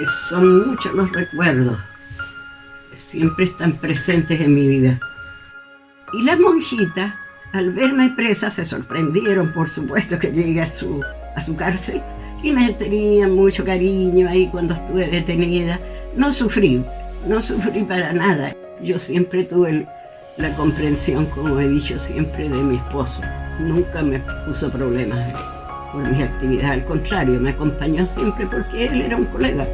Son muchos los recuerdos, siempre están presentes en mi vida. Y las monjitas, al verme presa, se sorprendieron, por supuesto, que llegué a su cárcel, y me tenían mucho cariño ahí cuando estuve detenida. No sufrí para nada. Yo siempre tuve la comprensión, como he dicho siempre, de mi esposo. Nunca me puso problemas por mis actividades, al contrario, me acompañó siempre porque él era un colega.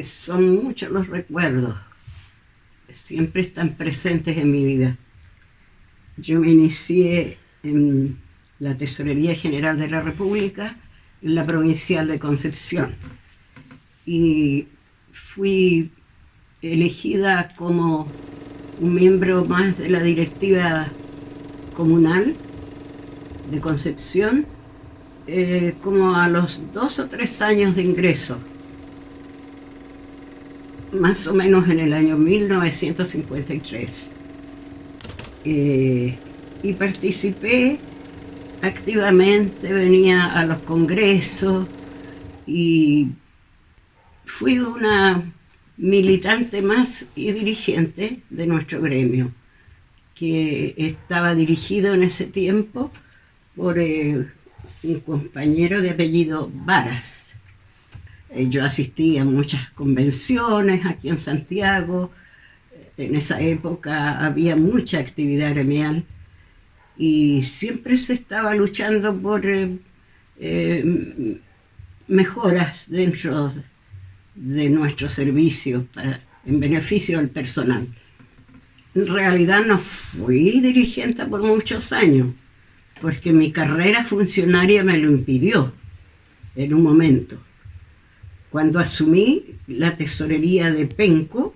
Son muchos los recuerdos, siempre están presentes en mi vida. Yo me inicié en la Tesorería General de la República, en la Provincial de Concepción, y fui elegida como un miembro más de la directiva comunal de Concepción, como a los 2 o 3 años de ingreso, más o menos en el año 1953. Y participé activamente, venía a los congresos y fui una militante más y dirigente de nuestro gremio, que estaba dirigido en ese tiempo por un compañero de apellido Varas. Yo asistí a muchas convenciones aquí en Santiago. En esa época había mucha actividad gremial y siempre se estaba luchando por mejoras dentro de nuestro servicio en beneficio del personal. En realidad no fui dirigente por muchos años, porque mi carrera funcionaria me lo impidió en un momento. Cuando asumí la tesorería de Penco,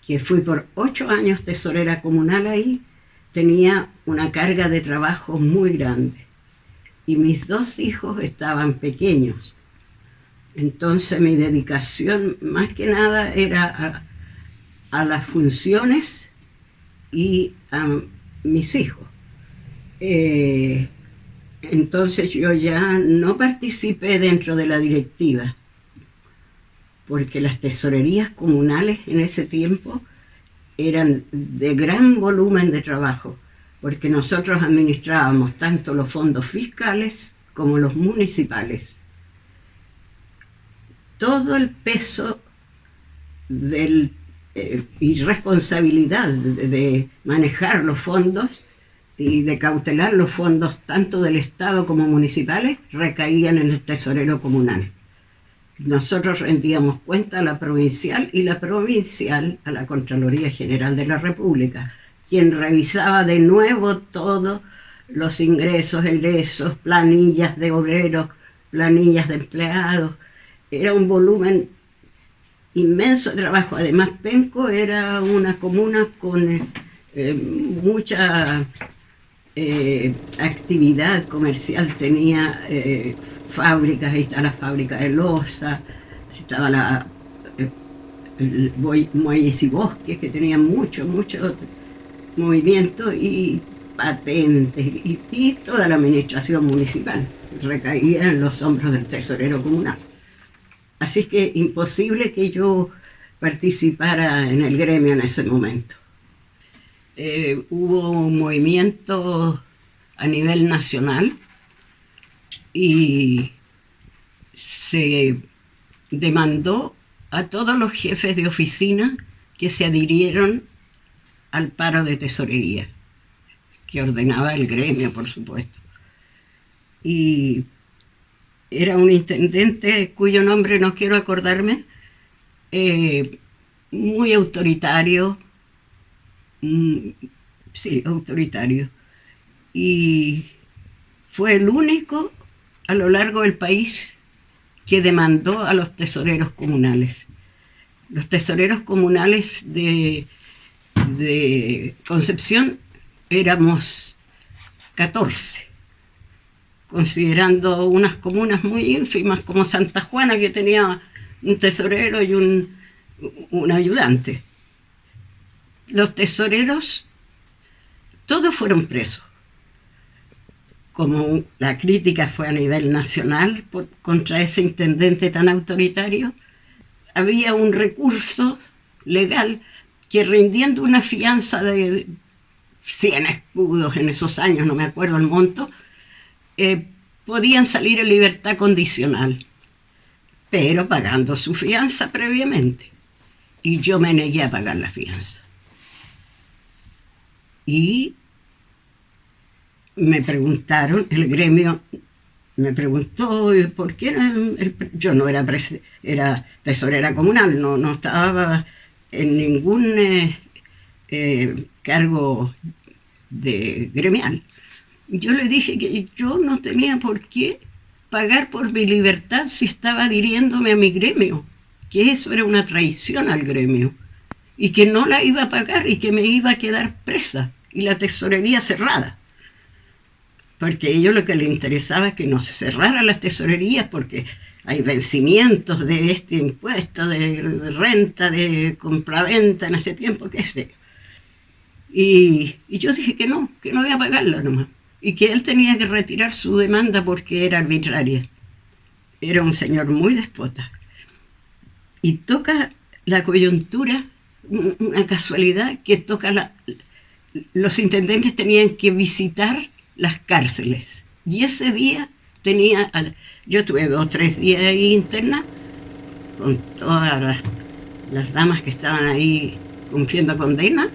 que fui por 8 años tesorera comunal ahí, tenía una carga de trabajo muy grande y mis 2 hijos estaban pequeños. Entonces mi dedicación más que nada era a las funciones y a mis hijos. Entonces yo ya no participé dentro de la directiva, porque las tesorerías comunales en ese tiempo eran de gran volumen de trabajo, porque nosotros administrábamos tanto los fondos fiscales como los municipales. Todo el peso y responsabilidad de manejar los fondos y de cautelar los fondos tanto del Estado como municipales recaían en el tesorero comunal. Nosotros rendíamos cuenta a la provincial y la provincial a la Contraloría General de la República, quien revisaba de nuevo todos los ingresos, egresos, planillas de obreros, planillas de empleados. Era un volumen inmenso de trabajo. Además, Penco era una comuna con mucha actividad comercial, tenía fábricas, ahí está la fábrica de loza, estaba el Muelles y Bosques, que tenía mucho movimiento, y patentes, y toda la administración municipal recaía en los hombros del tesorero comunal. Así que imposible que yo participara en el gremio en ese momento. Hubo un movimiento a nivel nacional y se demandó a todos los jefes de oficina que se adhirieron al paro de tesorería, que ordenaba el gremio, por supuesto. Y era un intendente cuyo nombre no quiero acordarme, muy autoritario, sí, autoritario. Y fue el único a lo largo del país que demandó a los tesoreros comunales. Los tesoreros comunales de Concepción éramos 14, considerando unas comunas muy ínfimas como Santa Juana, que tenía un tesorero y un ayudante. Los tesoreros todos fueron presos. Como la crítica fue a nivel nacional contra ese intendente tan autoritario, había un recurso legal que, rindiendo una fianza de 100 escudos en esos años, no me acuerdo el monto, podían salir en libertad condicional, pero pagando su fianza previamente. Y yo me negué a pagar la fianza. Y me preguntaron, el gremio me preguntó por qué yo no era tesorera comunal, no estaba en ningún cargo gremial. Yo le dije que yo no tenía por qué pagar por mi libertad si estaba adhiriéndome a mi gremio, que eso era una traición al gremio, y que no la iba a pagar y que me iba a quedar presa y la tesorería cerrada. Porque a ellos lo que les interesaba es que no se cerraran las tesorerías, porque hay vencimientos de este impuesto, de renta, de compraventa en ese tiempo, qué sé. Y yo dije que no iba a pagarla nomás. Y que él tenía que retirar su demanda porque era arbitraria. Era un señor muy déspota. Y toca la coyuntura, una casualidad, que los intendentes tenían que visitar las cárceles. Y ese día yo tuve 2 o 3 días ahí interna, con todas las damas que estaban ahí cumpliendo condena,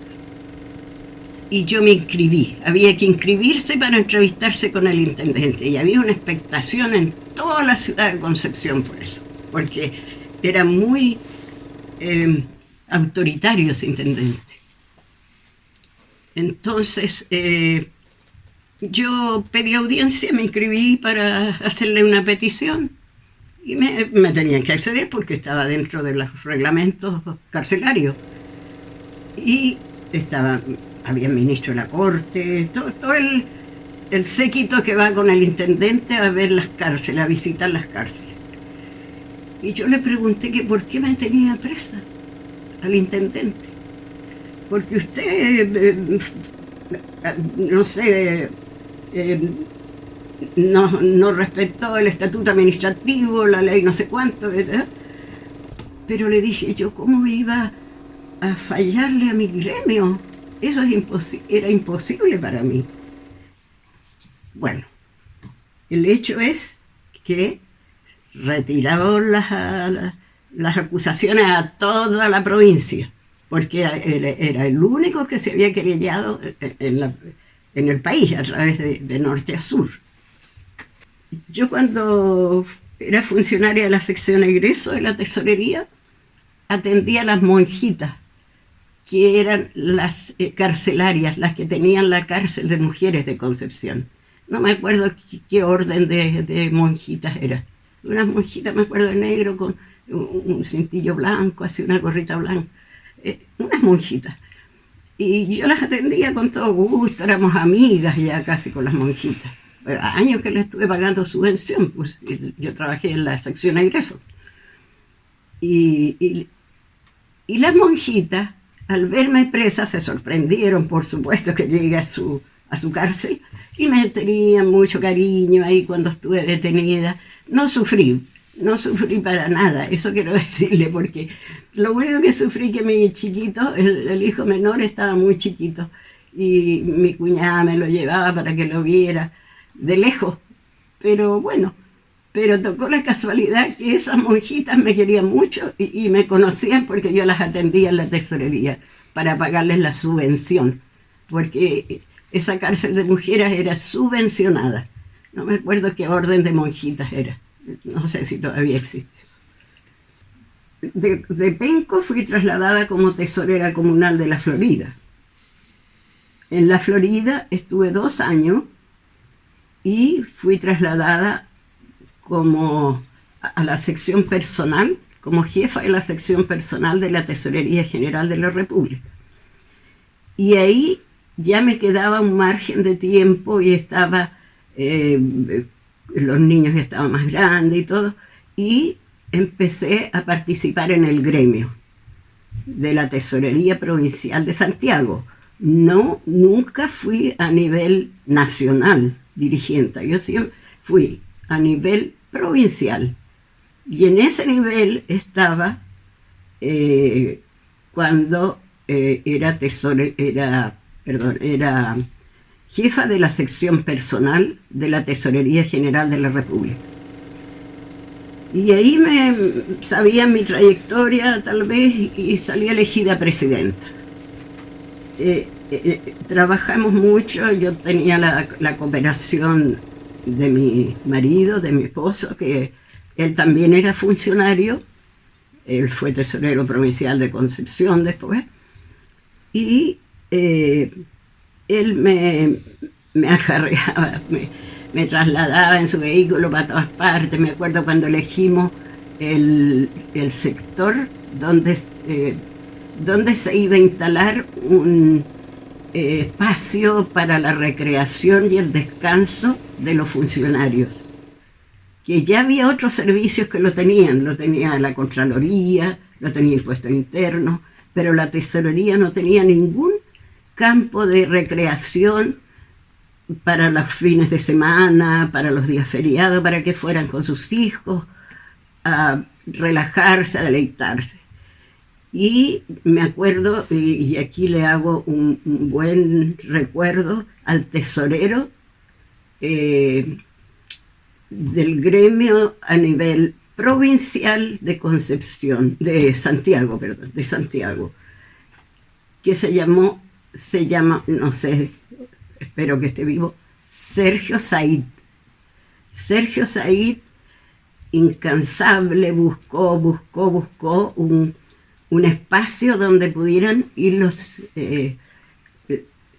y yo me inscribí. Había que inscribirse para entrevistarse con el intendente, y había una expectación en toda la ciudad de Concepción por eso, porque era muy autoritario ese intendente. Entonces yo pedí audiencia, me inscribí para hacerle una petición y me tenían que acceder porque estaba dentro de los reglamentos carcelarios. Y había ministro de la corte, todo el séquito que va con el intendente a ver las cárceles, a visitar las cárceles. Y yo le pregunté que por qué me tenía presa al intendente. Porque usted, no sé, no respetó el estatuto administrativo, la ley no sé cuánto, ¿verdad? Pero le dije yo, ¿cómo iba a fallarle a mi gremio? Eso era imposible para mí. Bueno, el hecho es que retiraron las acusaciones a toda la provincia, porque era el único que se había querellado en el país a través de norte a sur. Yo, cuando era funcionaria de la sección egreso de la tesorería, atendía a las monjitas, que eran las carcelarias, las que tenían la cárcel de mujeres de Concepción. No me acuerdo qué orden de monjitas era. Unas monjitas, me acuerdo, de negro con un cintillo blanco, así una gorrita blanca. Unas monjitas. Y yo las atendía con todo gusto, éramos amigas ya casi con las monjitas. Años que les estuve pagando subvención, pues yo trabajé en la sección de egresos. Y las monjitas, al verme presa, se sorprendieron, por supuesto, que llegué a su cárcel, y me tenían mucho cariño ahí cuando estuve detenida. No sufrí para nada, eso quiero decirle, porque lo único que sufrí que mi chiquito, el hijo menor, estaba muy chiquito, y mi cuñada me lo llevaba para que lo viera de lejos. Pero bueno, Pero tocó la casualidad que esas monjitas me querían mucho y me conocían porque yo las atendía en la tesorería para pagarles la subvención, porque esa cárcel de mujeres era subvencionada. No me acuerdo qué orden de monjitas era, no sé si todavía existe. De Penco fui trasladada como tesorera comunal de la Florida. En la Florida estuve 2 años y fui trasladada como a la sección personal, como jefa de la sección personal de la Tesorería General de la República. Y ahí ya me quedaba un margen de tiempo y estaba, los niños ya estaban más grandes y todo, y empecé a participar en el gremio de la Tesorería Provincial de Santiago. No, nunca fui a nivel nacional dirigente, yo siempre fui a nivel provincial. Y en ese nivel estaba cuando era jefa de la sección personal de la Tesorería General de la República. Y ahí sabía mi trayectoria tal vez y salí elegida presidenta. Trabajamos mucho, yo tenía la cooperación de mi marido, de mi esposo, que él también era funcionario, él fue tesorero provincial de Concepción después, y él me acarreaba, me trasladaba en su vehículo para todas partes. Me acuerdo cuando elegimos el sector donde se iba a instalar un espacio para la recreación y el descanso de los funcionarios, que ya había otros servicios que lo tenía la Contraloría, lo tenía Impuestos Internos, pero la Tesorería no tenía ningún campo de recreación para los fines de semana, para los días feriados, para que fueran con sus hijos a relajarse, a deleitarse. Y me acuerdo, y aquí le hago un buen recuerdo al tesorero del gremio a nivel provincial de Santiago, que se llama, no sé, espero que esté vivo, Sergio Said. Sergio Said, incansable, buscó un espacio donde pudieran ir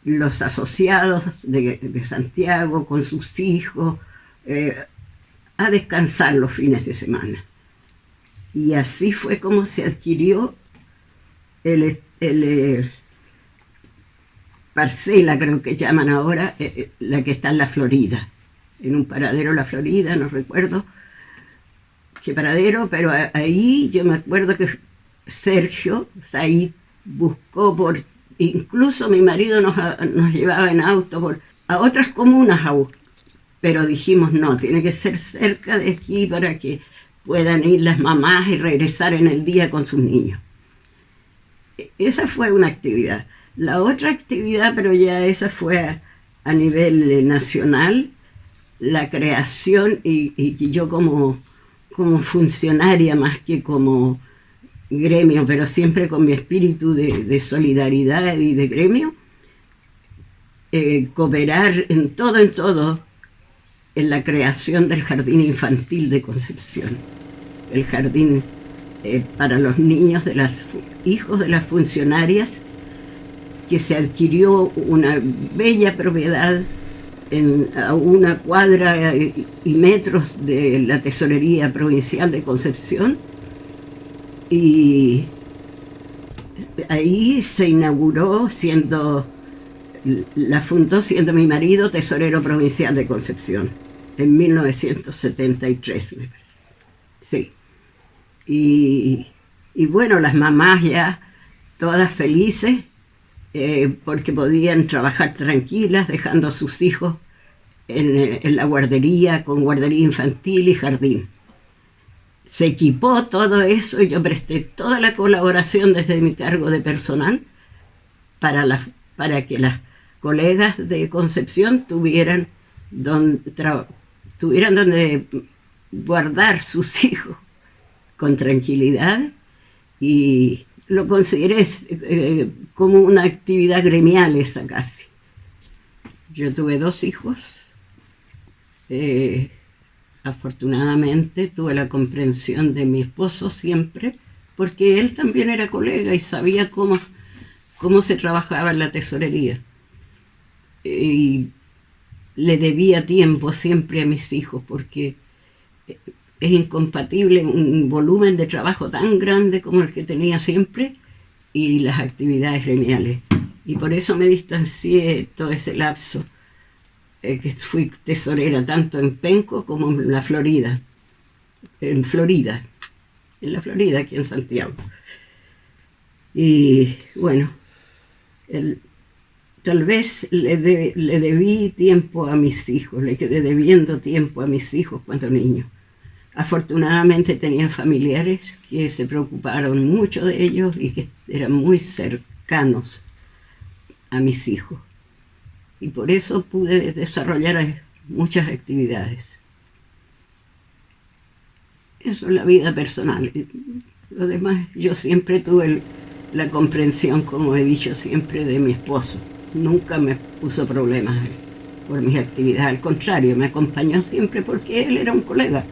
los asociados de Santiago con sus hijos a descansar los fines de semana. Y así fue como se adquirió el parcela, creo que llaman ahora, la que está en la Florida, en un paradero La Florida, no recuerdo qué paradero, pero ahí yo me acuerdo que Sergio Said buscó incluso mi marido nos llevaba en auto a otras comunas pero dijimos no, tiene que ser cerca de aquí para que puedan ir las mamás y regresar en el día con sus niños. Esa fue una actividad. La otra actividad, pero ya esa fue a nivel nacional, la creación, y yo como funcionaria más que como gremio, pero siempre con mi espíritu de solidaridad y de gremio, cooperar en todo, en la creación del jardín infantil de Concepción, el jardín para los niños de hijos de las funcionarias, que se adquirió una bella propiedad a una cuadra y metros de la Tesorería Provincial de Concepción, y ahí se inauguró la fundó siendo mi marido tesorero provincial de Concepción, en 1973, me parece. Sí. Y bueno, las mamás ya todas felices, porque podían trabajar tranquilas, dejando a sus hijos en la guardería, con guardería infantil y jardín. Se equipó todo eso y yo presté toda la colaboración desde mi cargo de personal para que las colegas de Concepción tuvieran donde guardar sus hijos con tranquilidad y lo consideré como una actividad gremial esa casi. Yo tuve 2 hijos. Afortunadamente tuve la comprensión de mi esposo siempre, porque él también era colega y sabía cómo se trabajaba en la tesorería. Y le debía tiempo siempre a mis hijos, porque es incompatible un volumen de trabajo tan grande como el que tenía siempre y las actividades gremiales. Y por eso me distancié todo ese lapso, que fui tesorera tanto en Penco como en la Florida. En la Florida, aquí en Santiago. Y bueno, tal vez le debí tiempo a mis hijos, le quedé debiendo tiempo a mis hijos cuando niños. Afortunadamente tenía familiares que se preocuparon mucho de ellos y que eran muy cercanos a mis hijos. Y por eso pude desarrollar muchas actividades. Eso es la vida personal. Lo demás, yo siempre tuve la comprensión, como he dicho siempre, de mi esposo. Nunca me puso problemas por mis actividades. Al contrario, me acompañó siempre porque él era un colega.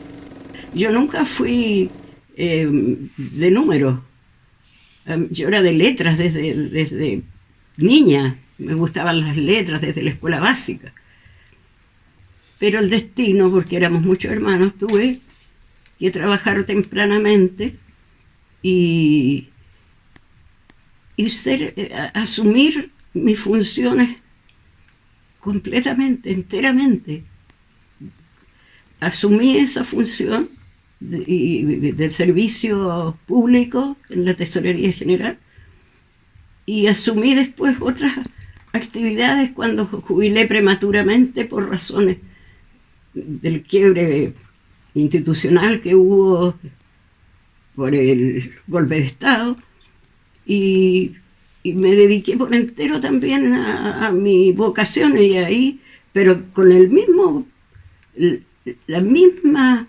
Yo nunca fui de números. Yo era de letras desde niña. Me gustaban las letras desde la escuela básica. Pero el destino, porque éramos muchos hermanos, tuve que trabajar tempranamente y asumir mis funciones completamente, enteramente. Asumí esa función del servicio público en la Tesorería General y asumí después otras actividades cuando jubilé prematuramente por razones del quiebre institucional que hubo por el golpe de Estado y me dediqué por entero también a mi vocación y ahí, pero con la misma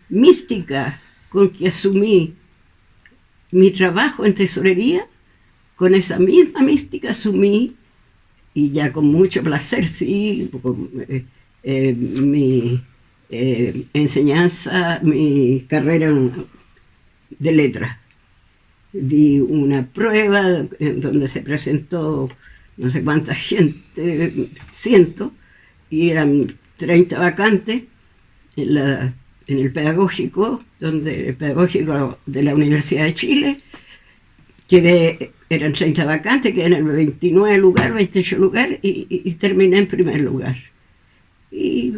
mística con que asumí mi trabajo en tesorería, con esa misma mística asumí, y ya con mucho placer, sí, mi enseñanza, mi carrera de letras. Di una prueba en donde se presentó no sé cuánta gente, 100, y eran 30 vacantes en el pedagógico, el pedagógico de la Universidad de Chile. Eran 30 vacantes, quedé en el 29 lugar, 28 lugar y terminé en primer lugar. Y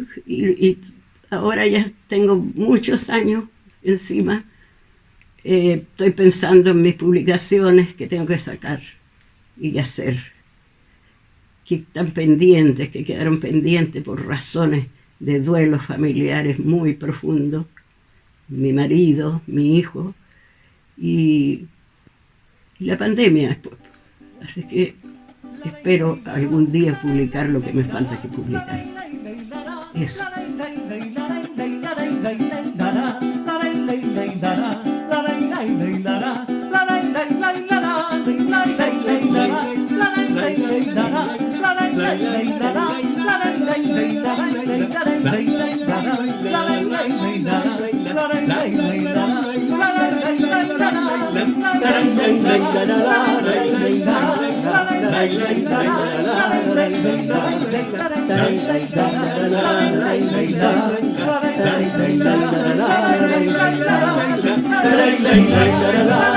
ahora ya tengo muchos años encima. Estoy pensando en mis publicaciones que tengo que sacar y hacer, que están pendientes, que quedaron pendientes por razones de duelos familiares muy profundos. Mi marido, mi hijo y la pandemia después. Así que espero algún día publicar lo que me falta que publicar. Eso. La